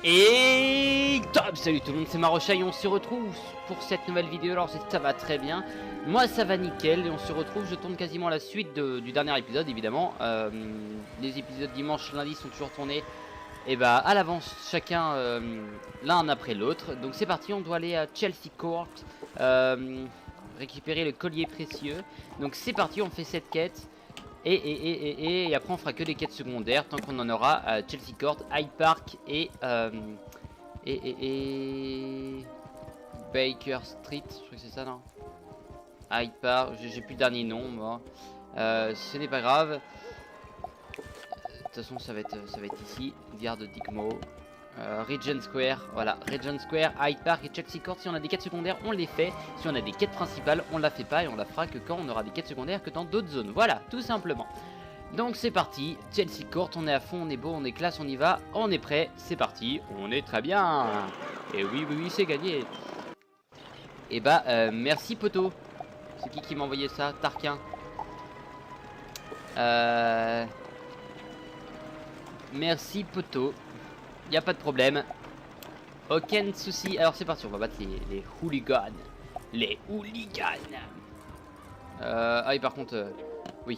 Et top, salut tout le monde, c'est Marocha et on se retrouve pour cette nouvelle vidéo. Alors ça va très bien, moi ça va nickel et on se retrouve, je tourne quasiment la suite du dernier épisode évidemment. Les épisodes dimanche, lundi sont toujours tournés et bah à l'avance chacun l'un après l'autre. Donc c'est parti, on doit aller à Chelsea Court récupérer le collier précieux. Donc c'est parti, on fait cette quête. Et après on fera que des quêtes secondaires tant qu'on en aura à Chelsea Court, Hyde Park et Baker Street, je crois que c'est ça, non? Hyde Park, j'ai plus le dernier nom moi. Ce n'est pas grave. De toute façon ça va être ici, Gare de Digmo. Regent Square, voilà, Regent Square, Hyde Park et Chelsea Court. Si on a des quêtes secondaires, on les fait. Si on a des quêtes principales, on la fait pas et on la fera que quand on aura des quêtes secondaires que dans d'autres zones. Voilà, tout simplement. Donc c'est parti, Chelsea Court, on est à fond, on est beau, on est classe, on y va, on est prêt, c'est parti, on est très bien. Et oui, c'est gagné. Et bah, merci poto. C'est qui m'a envoyé ça? Tarquin. Merci poto. Y a pas de problème. Aucun souci. Alors c'est parti, on va battre les hooligans. Les hooligans. Ah oui, par contre, oui.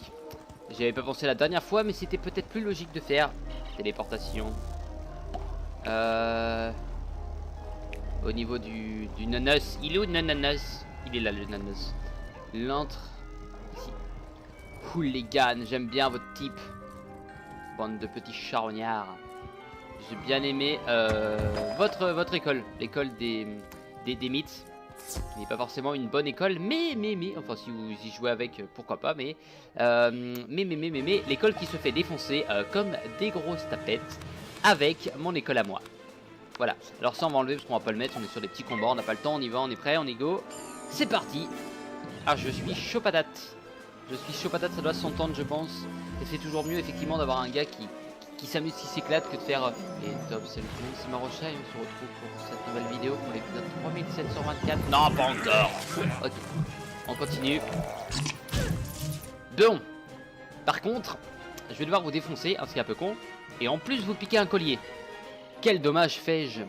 J'avais pas pensé la dernière fois, mais c'était peut-être plus logique de faire téléportation. Au niveau du nanos. Il est où le nanos? Il est là le nanos. L'entre ici. Hooligan, j'aime bien votre type. Bande de petits charognards. J'ai bien aimé votre école, l'école des mythes, qui n'est pas forcément une bonne école, mais, enfin si vous y jouez avec, pourquoi pas, mais l'école qui se fait défoncer comme des grosses tapettes avec mon école à moi. Voilà, alors ça on va enlever parce qu'on va pas le mettre, on est sur des petits combats, on n'a pas le temps, on y va, on est prêt, on est go, c'est parti. Ah, je suis chaud patate, ça doit s'entendre je pense, et c'est toujours mieux effectivement d'avoir un gars qui s'amuse, qui s'éclate que de faire et top, salut tout le monde, c'est Marocha et on se retrouve pour cette nouvelle vidéo pour l'épisode 3724. Non, pas encore. Ok, on continue. Bon, par contre, je vais devoir vous défoncer, hein, ce qui est un peu con, et en plus vous piquer un collier. Quel dommage fais-je?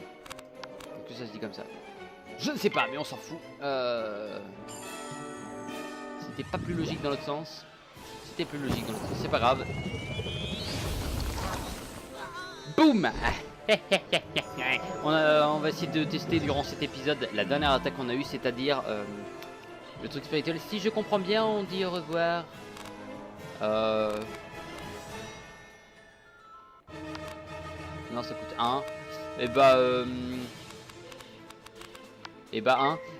Que ça se dit comme ça? Je ne sais pas, mais on s'en fout. C'était pas plus logique dans l'autre sens. C'était plus logique dans l'autre sens, c'est pas grave. Boum. On va essayer de tester durant cet épisode la dernière attaque qu'on a eue, c'est-à-dire le truc spirituel. Si je comprends bien, on dit au revoir. Non, ça coûte 1. Et bah,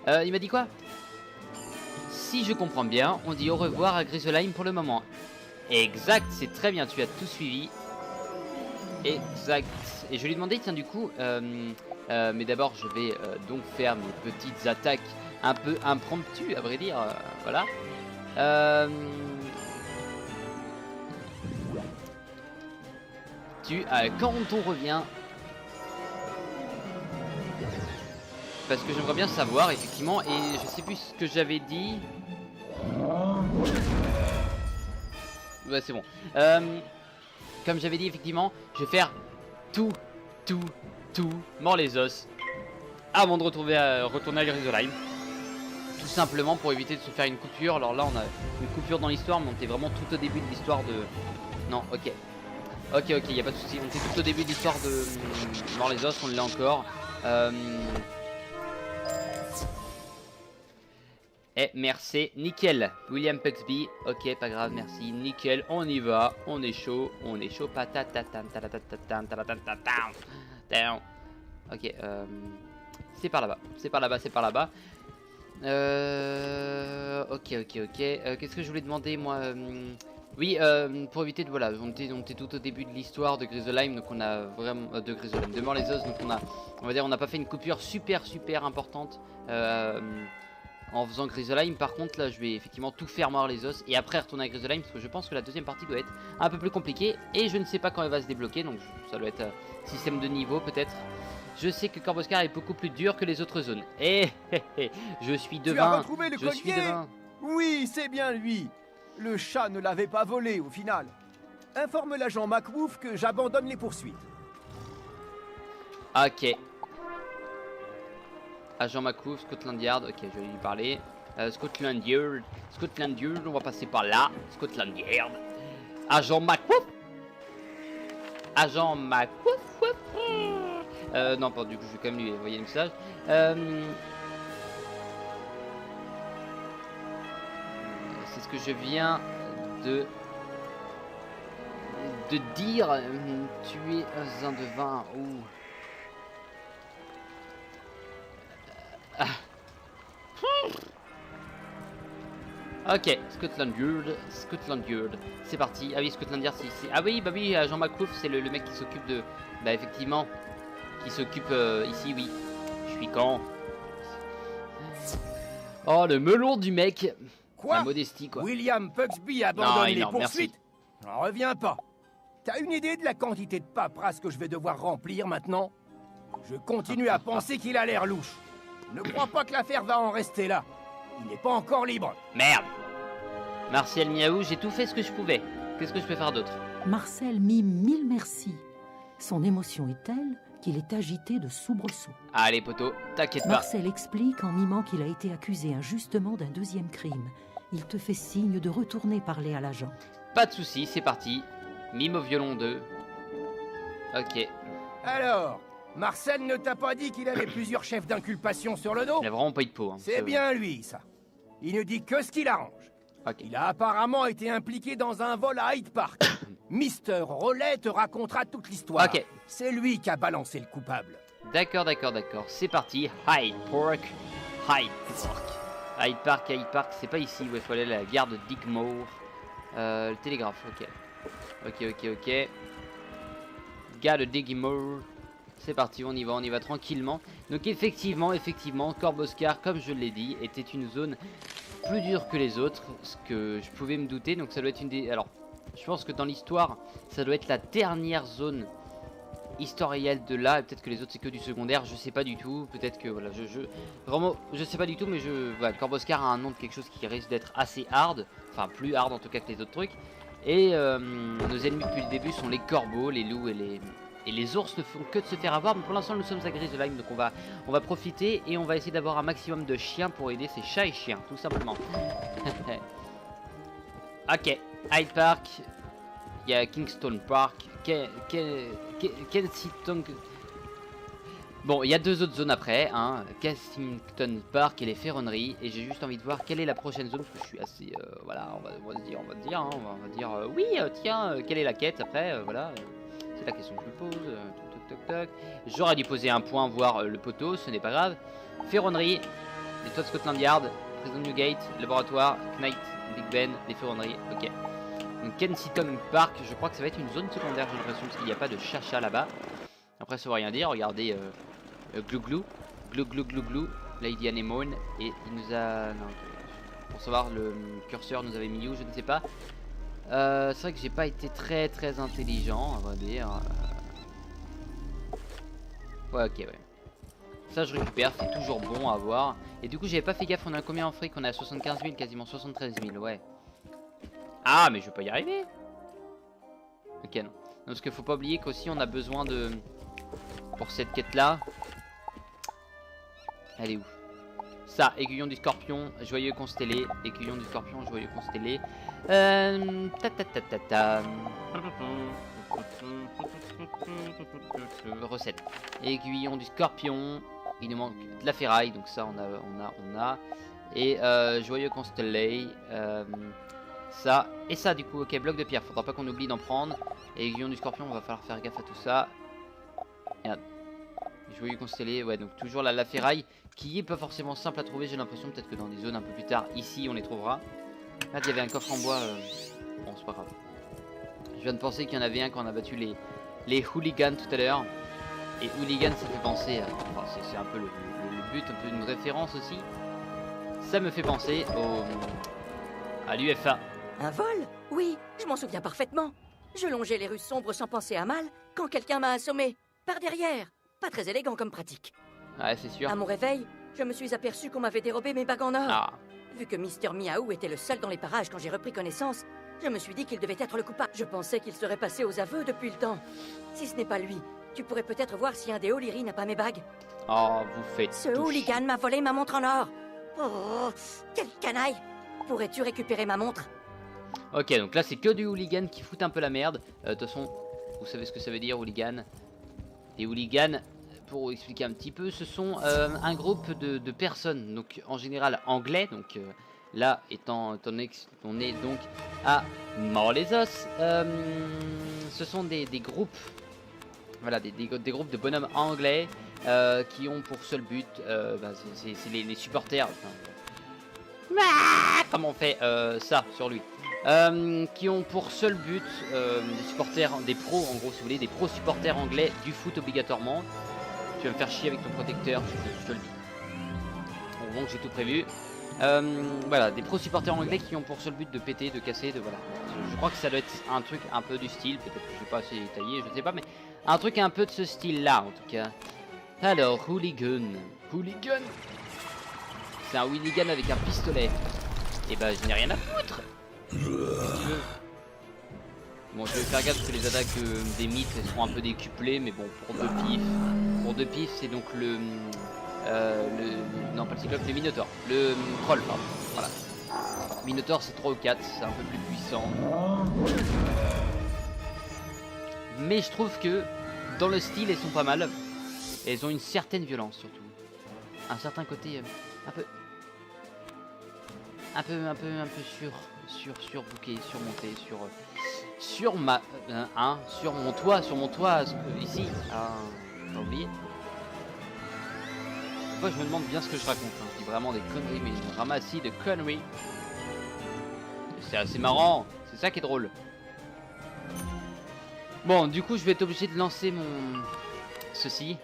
1. Il m'a dit quoi? Si je comprends bien, on dit au revoir à Grisolheim pour le moment. Exact, c'est très bien, tu as tout suivi. Exact. Et je lui ai demandé, tiens, du coup, mais d'abord, je vais donc faire mes petites attaques un peu impromptues, à vrai dire. Voilà. Quand on revient. Parce que j'aimerais bien savoir, effectivement, et je sais plus ce que j'avais dit. Ouais, c'est bon. Comme j'avais dit, effectivement, je vais faire tout, mort les os, avant de retourner à Grisolheim. Tout simplement pour éviter de se faire une coupure. Alors là, on a une coupure dans l'histoire, mais on était vraiment tout au début de l'histoire de... Non, ok, y a pas de souci. On était tout au début de l'histoire de mort les os, on l'est encore. Eh, merci, nickel, William Puxby, ok, pas grave, merci, nickel, on y va, on est chaud, patatatan, ok, c'est par là-bas, ok, qu'est-ce que je voulais demander, moi, oui, pour éviter de, voilà, on était tout au début de l'histoire de Grisolheim, donc on a vraiment, de mort les os, donc on va dire, on n'a pas fait une coupure super importante, en faisant Grisolheim. Par contre là je vais effectivement tout faire mort les os et après retourner à Grisolheim parce que je pense que la deuxième partie doit être un peu plus compliquée et je ne sais pas quand elle va se débloquer, donc ça doit être système de niveau peut-être. Je sais que Korboscar est beaucoup plus dur que les autres zones. Et je suis devin. Je suis devin. Oui, c'est bien lui. Le chat ne l'avait pas volé au final. Informe l'agent McWolf que j'abandonne les poursuites. Ok. Agent McCouf, Scotland Yard. Ok, je vais lui parler. Scotland Yard. Scotland Yard, on va passer par là. Scotland Yard. Agent McCouf. Agent McCouf. Non, pas du coup, je vais quand même lui envoyer le message. C'est ce que je viens de dire. Tu es un devin. Ouh. Ok, Scotland Yard, Scotland Yard, c'est parti. Ah oui, Scotland Yard, c'est... Ah oui, bah oui, Jean McCouf, c'est le mec qui s'occupe de... Bah effectivement, qui s'occupe ici, oui. Je suis quand. Oh, le melon du mec. Quoi? La modestie, quoi. William Pugsby abandonne les non, poursuites? merci. J'en reviens pas. T'as une idée de la quantité de paperasse que je vais devoir remplir maintenant? Je continue à penser qu'il a l'air louche. Ne crois pas que l'affaire va en rester là. Il n'est pas encore libre. Merde. Martial Miaou, j'ai tout fait ce que je pouvais. Qu'est-ce que je peux faire d'autre? Marcel mime mille merci. Son émotion est telle qu'il est agité de soubresauts. Allez, poteau, t'inquiète pas. Marcel explique en mimant qu'il a été accusé injustement d'un deuxième crime. Il te fait signe de retourner parler à l'agent. Pas de soucis, c'est parti. Mime au violon 2. Ok. Alors, Marcel ne t'a pas dit qu'il avait plusieurs chefs d'inculpation sur le dos? Il a vraiment pas eu de peau. Hein. C'est bien lui, ça. Il ne dit que ce qu'il arrange. Ok. Il a apparemment été impliqué dans un vol à Hyde Park. Mister Rollet te racontera toute l'histoire. Ok. C'est lui qui a balancé le coupable. D'accord. C'est parti. Hyde Park. Hyde Park. C'est pas ici où il faut aller, la gare de Digmore. Le télégraphe, ok. Ok. Gare de Digmore. C'est parti, on y va tranquillement. Donc effectivement, Corp-Oscar, comme je l'ai dit, était une zone plus dure que les autres, ce que je pouvais me douter. Donc ça doit être une des... Alors, je pense que dans l'histoire, ça doit être la dernière zone historielle de là. Et peut-être que les autres c'est que du secondaire, je sais pas du tout. Peut-être que voilà, vraiment, je sais pas du tout, mais voilà, Corp-Oscar a un nom de quelque chose qui risque d'être assez hard, enfin plus hard en tout cas que les autres trucs. Et nos ennemis depuis le début sont les corbeaux, les loups et les ours ne font que de se faire avoir. Mais pour l'instant nous sommes à Griselheim, donc on va profiter et on va essayer d'avoir un maximum de chiens pour aider ces chats et chiens, tout simplement. Ok, Hyde Park, il y a Kingston Park, Kensington. Bon, il y a deux autres zones après, hein, Kensington Park et les ferronneries. Et j'ai juste envie de voir quelle est la prochaine zone, parce que je suis assez, voilà, on va dire, oui, tiens, quelle est la quête après, voilà. C'est la question que je me pose. Toc. J'aurais dû poser un point, voir le poteau, ce n'est pas grave. Ferronnerie, les toits de Scotland Yard, prison Newgate, laboratoire, Knight, Big Ben, les ferronneries, ok. Donc Kensington Park, je crois que ça va être une zone secondaire, j'ai l'impression, parce qu'il n'y a pas de chacha là-bas. Après, ça veut rien dire, regardez Glou, Lady Anemone, et il nous a... Non, pour savoir, le curseur nous avait mis où, je ne sais pas. C'est vrai que j'ai pas été très intelligent, à vrai dire. Ouais, ok, ouais. Ça, je récupère, c'est toujours bon à voir. Et du coup, j'avais pas fait gaffe, on a combien en fric? On est à 75 000, quasiment 73 000, ouais. Ah, mais je vais pas y arriver. Ok, non. Parce qu'il faut pas oublier qu'aussi, on a besoin de... Pour cette quête-là. Elle est où? Ça, aiguillon du scorpion, joyeux constellé. Aiguillon du scorpion, joyeux constellé. Recette. Aiguillon du scorpion. Il nous manque de la ferraille, donc ça on a. Et joyeux constellé. Ça et ça du coup. Ok, bloc de pierre. Faudra pas qu'on oublie d'en prendre. Et aiguillon du scorpion, on va falloir faire gaffe à tout ça. Merde. Joyeux constellé, ouais, donc toujours la ferraille qui est pas forcément simple à trouver, j'ai l'impression. Peut-être que dans des zones un peu plus tard, ici, on les trouvera. Là, il y avait un coffre en bois. Bon, c'est pas grave. Je viens de penser qu'il y en avait un quand on a battu les hooligans tout à l'heure. Et hooligan, ça fait penser à... Enfin, c'est un peu le but, un peu une référence aussi. Ça me fait penser à l'UFA. Un vol? Oui, je m'en souviens parfaitement. Je longeais les rues sombres sans penser à mal quand quelqu'un m'a assommé. Par derrière. Pas très élégant comme pratique. Ouais, c'est sûr. À mon réveil, je me suis aperçu qu'on m'avait dérobé mes bagues en or. Ah. Vu que Mr. Miaou était le seul dans les parages quand j'ai repris connaissance, je me suis dit qu'il devait être le coupable. Je pensais qu'il serait passé aux aveux depuis le temps. Si ce n'est pas lui, Tu pourrais peut-être voir si un des O'Leary n'a pas mes bagues. Oh, vous faites Ce toucher. hooligan m'a volé ma montre en or. Oh, quel canaille. Pourrais-tu récupérer ma montre? Ok, donc là c'est que du hooligan qui fout un peu la merde. De toute façon, vous savez ce que ça veut dire, hooligan. Les hooligans, pour expliquer un petit peu, ce sont un groupe de personnes, donc en général anglais. Donc là, étant donné qu'on est donc à Mort-les-Os, ce sont des groupes, voilà, des groupes de bonhommes anglais qui ont pour seul but, c'est les supporters. Comment on fait ça sur lui? Qui ont pour seul but des supporters, des pros en gros si vous voulez, des pros supporters anglais du foot obligatoirement. Tu vas me faire chier avec ton protecteur, je te le dis. Bon, donc j'ai tout prévu. Voilà, des pros supporters anglais qui ont pour seul but de péter, de casser, de voilà. Je crois que ça doit être un truc un peu du style, peut-être que je suis pas assez détaillé, je sais pas, mais un truc un peu de ce style là en tout cas. Alors, hooligan. Hooligan, c'est un hooligan avec un pistolet. Et bah je n'ai rien à foutre. Bon, je vais faire gaffe parce que les attaques des mythes elles seront un peu décuplées, mais bon, pour deux pifs, c'est donc non pas le cyclope, le minotaure, le troll, pardon, voilà. Minotaure c'est 3 ou 4, c'est un peu plus puissant. Mais je trouve que dans le style elles sont pas mal, et elles ont une certaine violence surtout. Un certain côté un peu surbooké, surmonté, sur mon toit, ici. Ah, t'as oublié. Moi je me demande bien ce que je raconte, hein. Je dis vraiment des conneries, mais une ramassis de conneries. C'est assez marrant, c'est ça qui est drôle. Bon, du coup je vais être obligé de lancer ceci.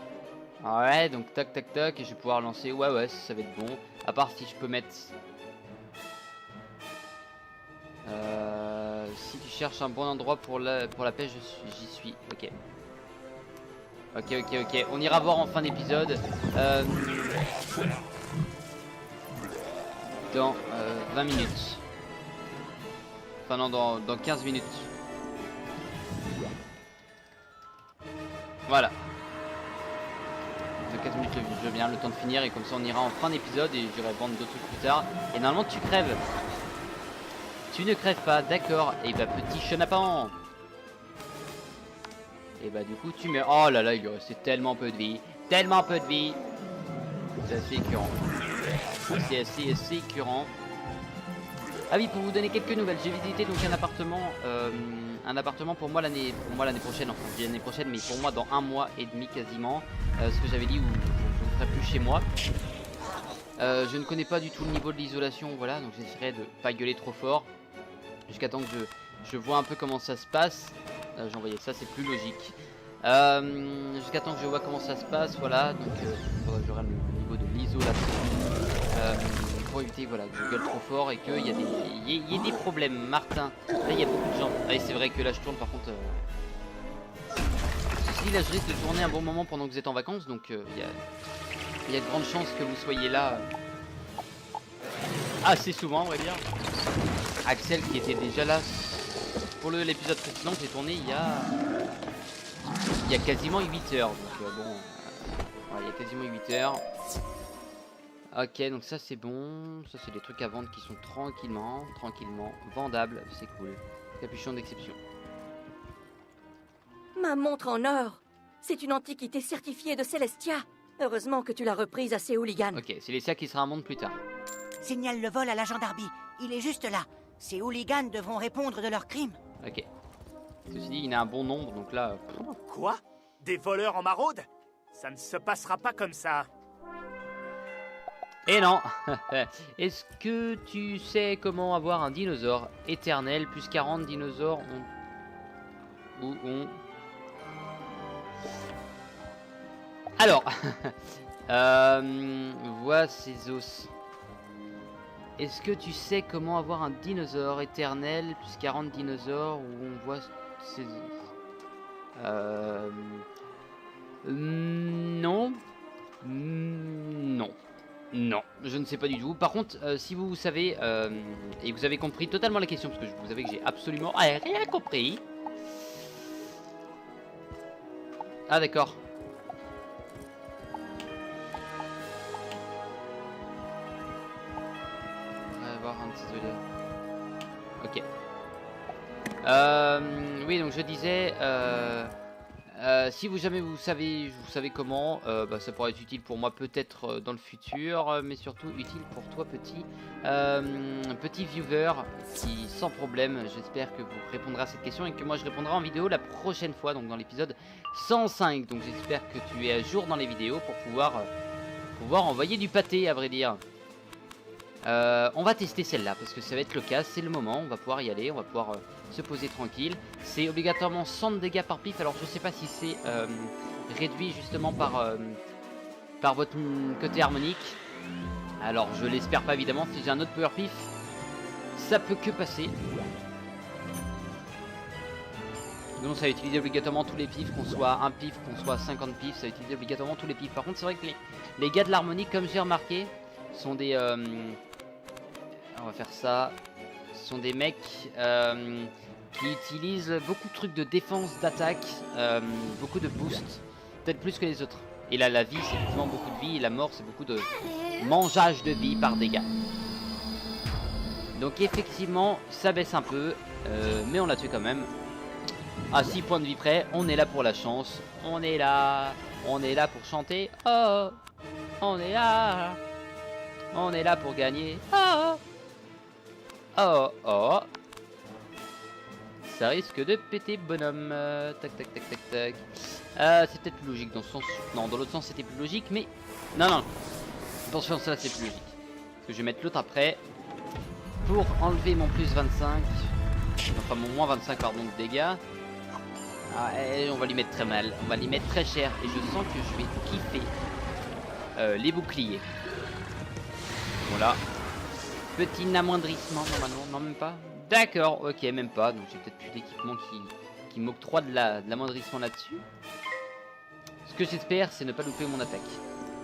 Ouais, donc tac tac tac, et je vais pouvoir lancer, ouais, ça va être bon. À part si je peux mettre... si tu cherches un bon endroit pour la pêche, j'y suis. Ok. Ok. On ira voir en fin d'épisode. Dans 20 minutes. Enfin non, dans 15 minutes. Voilà. Dans 15 minutes je viens le temps de finir et comme ça on ira en fin d'épisode et j'irai vendre d'autres trucs plus tard. Et normalement tu crèves. Tu ne crèves pas, d'accord. Et bah petit chenapan. Et bah du coup tu mets... Oh là là, il lui restait tellement peu de vie. Tellement peu de vie. C'est assez écœurant. C'est assez écœurant. Ah oui, pour vous donner quelques nouvelles, j'ai visité donc un appartement pour moi l'année prochaine, enfin je dis l'année prochaine, mais pour moi dans 1 mois et demi quasiment. Ce que j'avais dit où je ne ferai plus chez moi. Je ne connais pas du tout le niveau de l'isolation, voilà, donc j'essaierai de pas gueuler trop fort. Jusqu'à temps que je vois un peu comment ça se passe. J'ai envoyé ça, c'est plus logique. Jusqu'à temps que je vois comment ça se passe, voilà. Donc j'aurai le niveau de l'isolation. Pour éviter voilà, que je gueule trop fort et qu'il y ait des problèmes. Martin, là il y a beaucoup de gens. Ah, c'est vrai que là je tourne par contre. Ceci là je risque de tourner un bon moment pendant que vous êtes en vacances. Donc il y a de grandes chances que vous soyez là assez souvent, on va dire. Axel qui était déjà là pour l'épisode précédent, j'ai tourné il y a quasiment 8 heures. Donc il y a quasiment 8 heures. Ok, donc ça c'est bon. Ça c'est des trucs à vendre qui sont tranquillement vendables, c'est cool. Capuchon d'exception. Ma montre en or. C'est une antiquité certifiée de Celestia. Heureusement que tu l'as reprise à ces hooligans. Ok, Celestia qui sera un monde plus tard. Signale le vol à l'agent Darby. Il est juste là. Ces hooligans devront répondre de leurs crimes. Ok. Ceci dit, il a un bon nombre, donc là... Quoi? Des voleurs en maraude? Ça ne se passera pas comme ça. Et non. Est-ce que tu sais comment avoir un dinosaure éternel? Plus 40 dinosaures ont... Alors, vois ces os. Est-ce que tu sais comment avoir un dinosaure éternel plus 40 dinosaures où on voit ces os? Non. Non, je ne sais pas du tout. Par contre, si vous savez et vous avez compris totalement la question, parce que vous savez que j'ai absolument rien compris. Ah d'accord. On va voir un petit vidéo. Ok. Oui, donc je disais, si vous jamais vous savez comment, bah, ça pourrait être utile pour moi peut-être dans le futur, mais surtout utile pour toi petit viewer, qui sans problème, j'espère que vous répondrez à cette question et que moi je répondrai en vidéo la prochaine fois, donc dans l'épisode 105. Donc j'espère que tu es à jour dans les vidéos pour pouvoir envoyer du pâté, à vrai dire. On va tester celle-là parce que ça va être le cas, c'est le moment, on va pouvoir y aller, on va pouvoir se poser tranquille. C'est obligatoirement 100 dégâts par pif, alors je sais pas si c'est réduit justement par votre côté harmonique. Alors je l'espère pas évidemment, si j'ai un autre power pif, ça peut que passer. Donc ça va utiliser obligatoirement tous les pifs, qu'on soit un pif, qu'on soit 50 pifs, ça va utiliser obligatoirement tous les pifs. Par contre c'est vrai que les gars de l'harmonique, comme j'ai remarqué, sont des... on va faire ça. Ce sont des mecs qui utilisent beaucoup de trucs de défense, d'attaque, beaucoup de boost, peut-être plus que les autres. Et là la vie c'est effectivement beaucoup de vie, et la mort c'est beaucoup de mangeage de vie par dégâts. Donc effectivement ça baisse un peu, mais on l'a tué quand même. À 6 points de vie près, on est là pour la chance, on est là pour chanter, oh, on est là pour gagner, oh, oh, oh. Ça risque de péter bonhomme, tac tac tac tac tac. C'est peut-être plus logique dans ce sens, non dans l'autre sens c'était plus logique, mais non, dans ce sens là c'est plus logique. Parce que je vais mettre l'autre après, pour enlever mon plus 25, enfin mon moins 25 pardon de dégâts. Ah, on va lui mettre très mal, on va lui mettre très cher, et je sens que je vais kiffer les boucliers. Voilà. Petit amoindrissement normalement, non même pas. D'accord, ok, même pas, donc j'ai peut-être plus d'équipement qui m'octroie de l'amoindrissement là-dessus. Ce que j'espère, c'est ne pas louper mon attaque.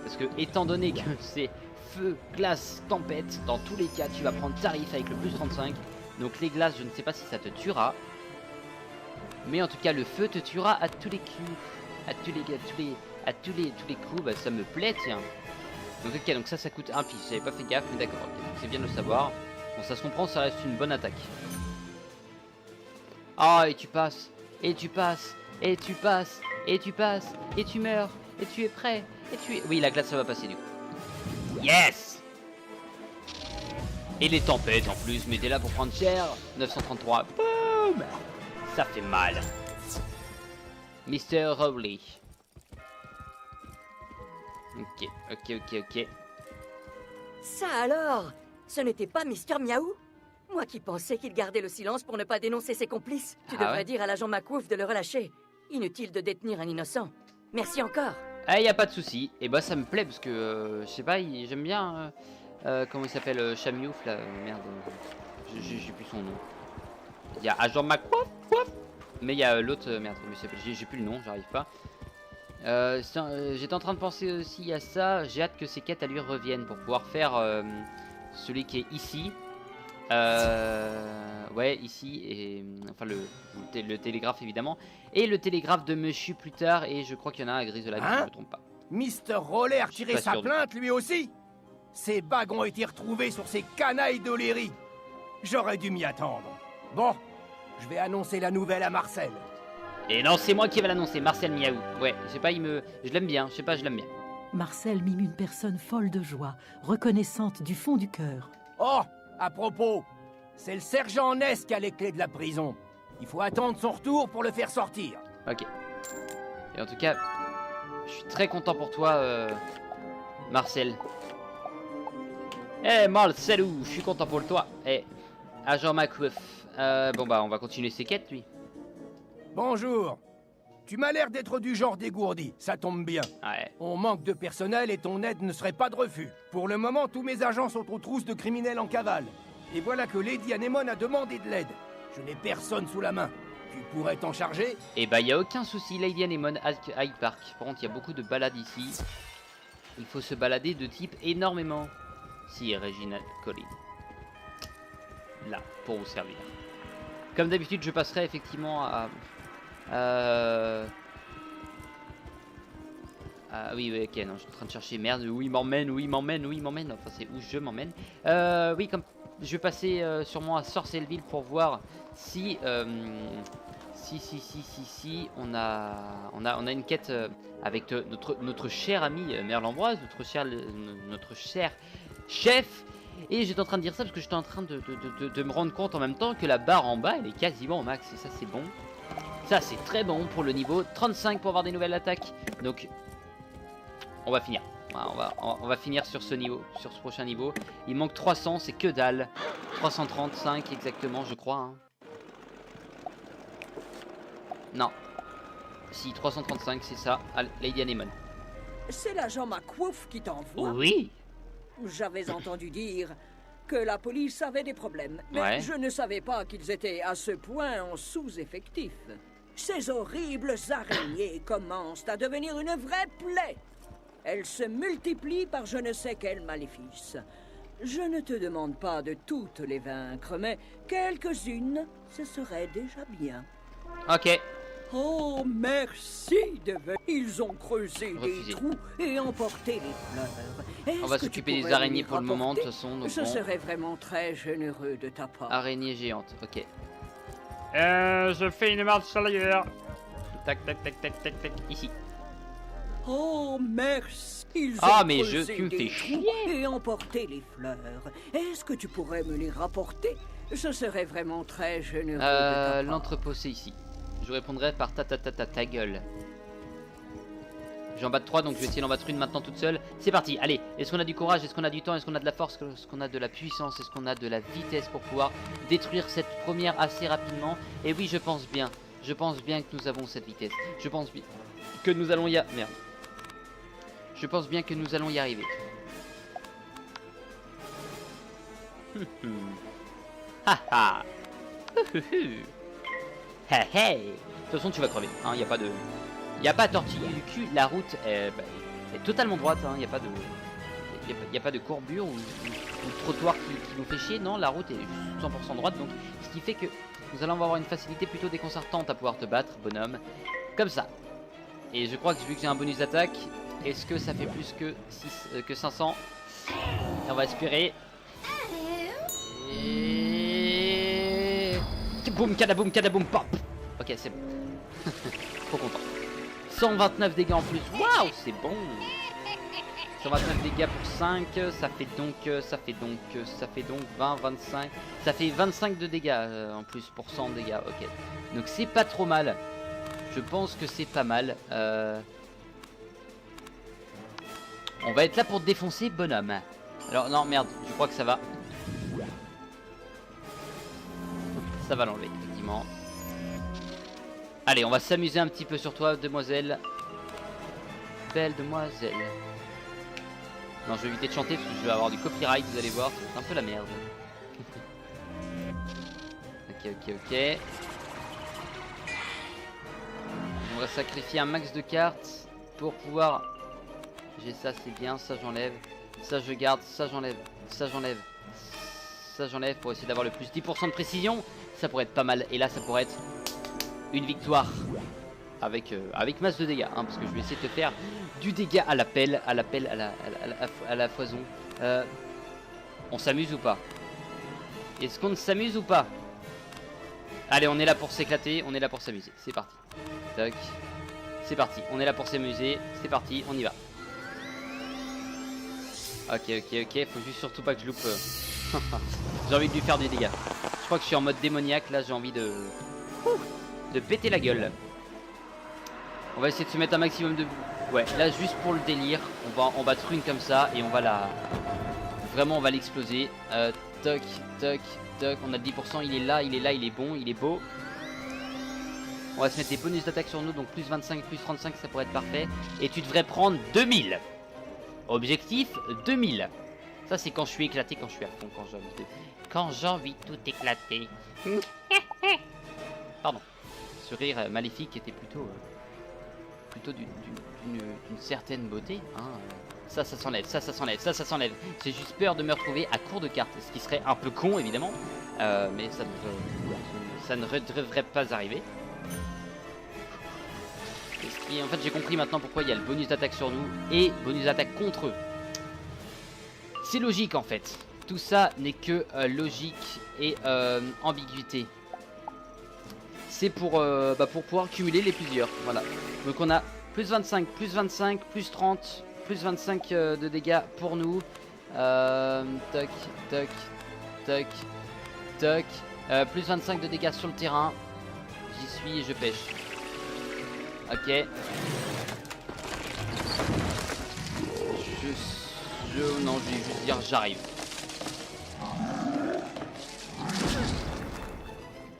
Parce que étant donné que c'est feu, glace, tempête, dans tous les cas tu vas prendre tarif avec le plus 35. Donc les glaces, je ne sais pas si ça te tuera. Mais en tout cas le feu te tuera à tous les coups. À tous les coups, bah ça me plaît tiens. Donc ok, donc ça coûte un pif, j'avais pas fait gaffe, mais d'accord, okay, c'est bien de le savoir. Bon ça se comprend, ça reste une bonne attaque. Ah et tu passes, et tu passes, et tu passes, et tu passes, et tu meurs, et tu es prêt, et tu es... Oui la glace ça va passer du coup. Yes. Et les tempêtes en plus, mais t'es là pour prendre cher. 933, boum. Ça fait mal. Mr. Rowley. Ok. Ça alors, ce n'était pas Mr. Miaou? Moi qui pensais qu'il gardait le silence pour ne pas dénoncer ses complices. Tu devrais dire à l'agent Macouf de le relâcher. Inutile de détenir un innocent. Merci encore. Ah, y a pas de souci. Et bah ça me plaît parce que je sais pas, j'aime bien comment il s'appelle Chamiouf là, merde. J'ai plus son nom. Il y a agent Macouf, mais il y a l'autre merde, comment il s'appelle, j'ai plus le nom, j'arrive pas. J'étais en train de penser aussi à ça. J'ai hâte que ces quêtes à lui reviennent pour pouvoir faire celui qui est ici. Ouais, ici, et enfin le télégraphe évidemment, et le télégraphe de Monsieur plus tard, et je crois qu'il y en a un à Griselac, si je ne me trompe pas. Mr. Roller a retiré sa plainte lui aussi. Ses bagues ont été retrouvées sur ces canailles d'Oléry. J'aurais dû m'y attendre. Bon, je vais annoncer la nouvelle à Marcel. Et non, c'est moi qui vais l'annoncer, Marcel Miaou. Ouais, je sais pas, je l'aime bien, je sais pas, je l'aime bien. Marcel mime une personne folle de joie, reconnaissante du fond du cœur. Oh, à propos, c'est le sergent Ness qui a les clés de la prison. Il faut attendre son retour pour le faire sortir. Ok. Et en tout cas, je suis très content pour toi, Marcel. Eh, Marcelou, je suis content pour toi. Eh, agent Macouf. Bon bah, on va continuer ses quêtes, lui. Bonjour. Tu m'as l'air d'être du genre dégourdi, ça tombe bien. Ouais. On manque de personnel et ton aide ne serait pas de refus. Pour le moment, tous mes agents sont aux trousses de criminels en cavale. Et voilà que Lady Anémone a demandé de l'aide. Je n'ai personne sous la main. Tu pourrais t'en charger? Eh bah, y a aucun souci, Lady Anémone à Hyde Park. Par contre, il y a beaucoup de balades ici. Il faut se balader de type énormément. Si, Regina Collin. Là, pour vous servir. Comme d'habitude, je passerai effectivement Ah oui, oui, ok, non, je suis en train de chercher, merde, où il m'emmène, enfin c'est où je m'emmène. Oui, comme je vais passer sûrement à Sorcelleville pour voir si, on a une quête avec notre cher ami Merlambroise, notre cher chef. Et j'étais en train de dire ça parce que j'étais en train de me rendre compte en même temps que la barre en bas, elle est quasiment au max, et ça c'est bon. Ça c'est très bon pour le niveau 35 pour avoir des nouvelles attaques. Donc on va finir. On va finir sur ce niveau, sur ce prochain niveau. Il manque 300, c'est que dalle. 335 exactement, je crois. Hein. Non. Si, 335, c'est ça. Lady Anemone. C'est l'agent McWolf qui t'envoie. Oui. J'avais entendu dire que la police avait des problèmes, mais Ouais. je ne savais pas qu'ils étaient à ce point en sous-effectif. Ces horribles araignées commencent à devenir une vraie plaie. Elles se multiplient par je ne sais quel maléfice. Je ne te demande pas de toutes les vaincre, mais quelques-unes, ce serait déjà bien. Ok. Oh, merci de venir. Ils ont creusé Refusé. des trous et emporté les fleurs. On va s'occuper des araignées pour le moment, de toute façon. Donc Ce bon. serait vraiment très généreux de ta part. Araignée géante, ok. Je fais une marche arrière. Tac, tac, tac, tac, tac, tac, ici. Oh, merci. Ils Ah, ont mais creusé tu me des fais trous chier. et emporté les fleurs. Est-ce que tu pourrais me les rapporter? Ce serait vraiment très généreux de ta part. L'entrepôt, c'est ici. Je répondrai par ta gueule. J'en bats 3, donc je vais essayer d'en battre une maintenant toute seule. C'est parti, allez. Est-ce qu'on a du courage? Est-ce qu'on a du temps? Est-ce qu'on a de la force? Est-ce qu'on a de la puissance? Est-ce qu'on a de la vitesse pour pouvoir détruire cette première assez rapidement? Et oui, je pense bien. Je pense bien que nous avons cette vitesse. Je pense bien que nous allons y arriver. Merde. Je pense bien que nous allons y arriver. Haha. Hey. De toute façon, tu vas crever. Hein, y a pas de, y a pas de tortiller du cul. La route est totalement droite. Hein, y a pas de courbure ou de trottoir qui nous fait chier. Non, la route est juste 100% droite. Donc, ce qui fait que nous allons avoir une facilité plutôt déconcertante à pouvoir te battre, bonhomme. Comme ça. Et je crois que vu que j'ai un bonus d'attaque, est-ce que ça fait plus que 500? On va espérer. Et... Boum, cadaboum, cadaboum, pop. Ok, c'est bon. Trop content. 129 dégâts en plus. Waouh, c'est bon. 129 dégâts pour 5. Ça fait donc 20, 25. Ça fait 25 de dégâts en plus pour 100 dégâts. Ok. Donc c'est pas trop mal. Je pense que c'est pas mal. On va être là pour te défoncer, bonhomme. Alors non, merde, je crois que ça va. Ça va l'enlever, effectivement. Allez, on va s'amuser un petit peu sur toi, demoiselle. Belle demoiselle. Non, je vais éviter de chanter parce que je vais avoir du copyright, vous allez voir, c'est un peu la merde. Ok. On va sacrifier un max de cartes pour pouvoir... J'ai ça, c'est bien, ça j'enlève. Ça je garde, ça j'enlève. Ça j'enlève. Ça j'enlève pour essayer d'avoir le plus 10% de précision. Ça pourrait être pas mal. Et là ça pourrait être une victoire. Avec masse de dégâts. Hein, parce que je vais essayer de te faire du dégât à la pelle. À la foison. On s'amuse ou pas? Est-ce qu'on s'amuse ou pas? Allez, on est là pour s'éclater. On est là pour s'amuser. C'est parti. Tac. C'est parti. On est là pour s'amuser. C'est parti. On y va. Ok. Faut juste surtout pas que je loupe. J'ai envie de lui faire des dégâts. Je crois que je suis en mode démoniaque. Là, j'ai envie de péter la gueule. On va essayer de se mettre un maximum de... Ouais, là, juste pour le délire. On va en battre une comme ça. Et on va la... Vraiment, on va l'exploser. Toc. On a 10%. Il est là, il est bon, il est beau. On va se mettre des bonus d'attaque sur nous. Donc plus 25, plus 35, ça pourrait être parfait. Et tu devrais prendre 2000. Objectif 2000. Ça c'est quand je suis éclaté, quand je suis à fond, quand j'ai envie de tout éclater. Pardon. Ce rire maléfique était plutôt d'une certaine beauté. Hein. Ça s'enlève, ça s'enlève. J'ai juste peur de me retrouver à court de cartes, ce qui serait un peu con évidemment, mais ça ne devrait pas arriver. Et en fait j'ai compris maintenant pourquoi il y a le bonus d'attaque sur nous et bonus d'attaque contre eux. C'est logique en fait. Tout ça n'est que logique et ambiguïté. C'est pour pouvoir cumuler les plusieurs. Voilà. Donc on a plus 25, plus 30, plus 25 de dégâts pour nous. Toc, toc, toc, toc. Plus 25 de dégâts sur le terrain. J'y suis et je pêche. Ok. Non, je vais juste dire j'arrive.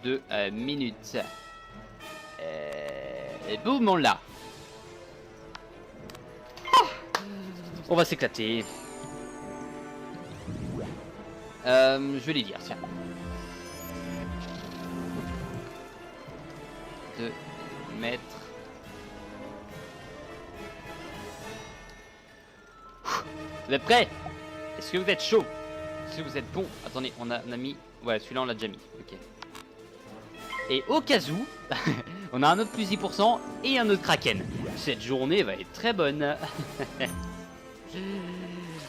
2 minutes. Et boum, on l'a. On va s'éclater. Je vais les dire, tiens. 2 mètres. Vous êtes prêts? Est-ce que vous êtes chaud? Est-ce que vous êtes bon? Attendez, on a mis... Ouais, celui-là on l'a déjà mis. Ok. Et au cas où, on a un autre plus 10% et un autre kraken. Cette journée va être très bonne.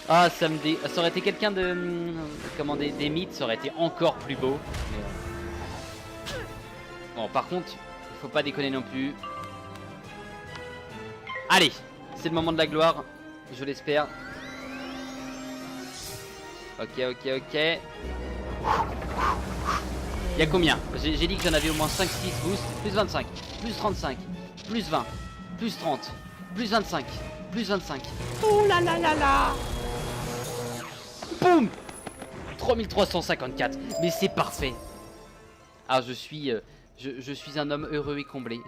Ah, ça aurait été quelqu'un de... Comment des mythes, ça aurait été encore plus beau. Mais... Bon, par contre, il faut pas déconner non plus. Allez, c'est le moment de la gloire. Je l'espère. Ok. Il y a combien? J'ai dit que j'en avais au moins 5-6 boosts. Plus 25, plus 35, plus 20, plus 30, plus 25, plus 25. Oh là là là là. Boum. 3354. Mais c'est parfait. Ah, je suis un homme heureux et comblé.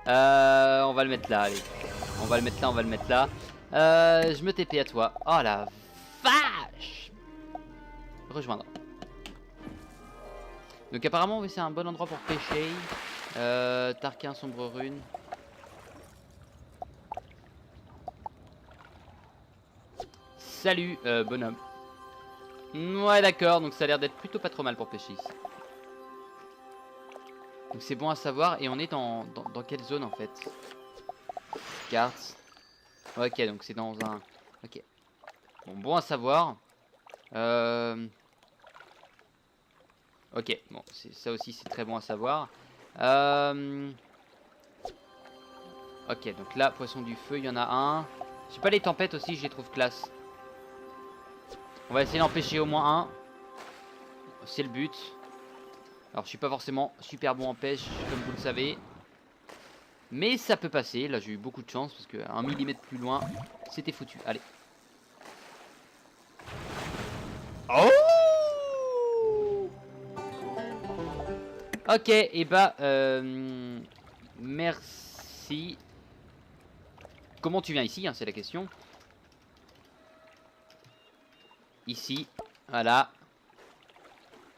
On va le mettre là, allez. On va le mettre là. Je me TP à toi. Oh la vache. Rejoindre. Donc apparemment oui, c'est un bon endroit pour pêcher. Tarquin, sombre rune. Salut bonhomme. Ouais d'accord, donc ça a l'air d'être plutôt pas trop mal pour pêcher ici. Donc c'est bon à savoir. Et on est dans quelle zone en fait? Carte. Ok, donc c'est dans un... Ok. Bon à savoir. Ok, bon, ça aussi c'est très bon à savoir. Ok, donc là, poisson du feu, il y en a un. Je sais pas, les tempêtes aussi, je les trouve classe. On va essayer d'empêcher au moins un. C'est le but. Alors, je suis pas forcément super bon en pêche, comme vous le savez. Mais ça peut passer. Là, j'ai eu beaucoup de chance parce que 1 millimètre plus loin, c'était foutu. Allez. Oh! Ok, et bah, merci. Comment tu viens ici, hein, c'est la question. Ici, voilà.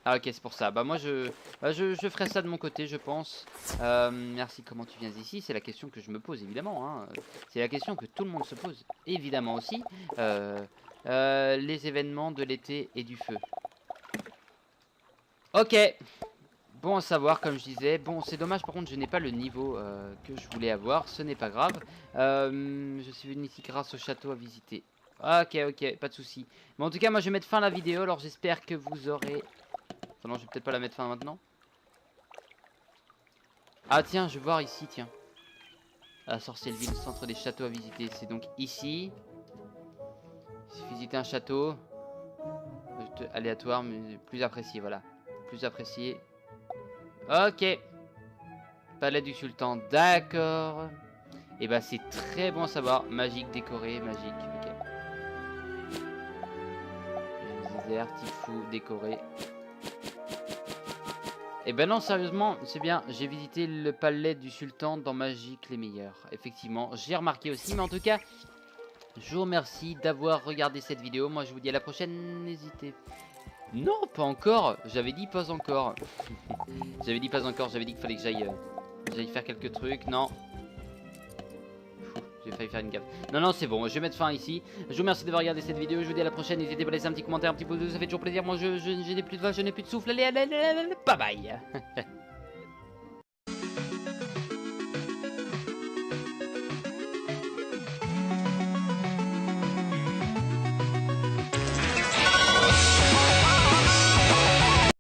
Ah ok, c'est pour ça. Bah moi je ferai ça de mon côté, je pense. Merci, comment tu viens ici? C'est la question que je me pose, évidemment. Hein. C'est la question que tout le monde se pose, évidemment aussi. Les événements de l'été et du feu. Ok. Bon à savoir, comme je disais. Bon, c'est dommage, par contre, je n'ai pas le niveau que je voulais avoir. Ce n'est pas grave. Je suis venu ici grâce au château à visiter. Ok, pas de souci. Mais en tout cas, moi, je vais mettre fin à la vidéo. Alors, j'espère que vous aurez... Enfin, non, je vais peut-être pas la mettre fin maintenant. Ah, tiens, je vais voir ici, tiens. À Sorcièlleville, centre des châteaux à visiter. C'est donc ici. Visiter un château. Aléatoire, mais plus apprécié, voilà. Plus apprécié. Ok. Palais du sultan, d'accord. Et bah c'est très bon à savoir. Magique, décoré, magique. Ok. Désert, Tifou, décoré. Et ben non, sérieusement, c'est bien. J'ai visité le palais du sultan dans Magique les meilleurs. Effectivement, j'ai remarqué aussi. Mais en tout cas, je vous remercie d'avoir regardé cette vidéo. Moi, je vous dis à la prochaine. N'hésitez pas. Non, pas encore. J'avais dit pas encore. J'avais dit pas encore. J'avais dit qu'il fallait que j'aille faire quelques trucs. Non. J'ai failli faire une gaffe. Non, c'est bon. Je vais mettre fin ici. Je vous remercie d'avoir regardé cette vidéo. Je vous dis à la prochaine. N'hésitez pas à laisser un petit commentaire, un petit pouce bleu. Ça fait toujours plaisir. Moi, je n'ai plus de voix, je n'ai plus de souffle. Allez, bye bye.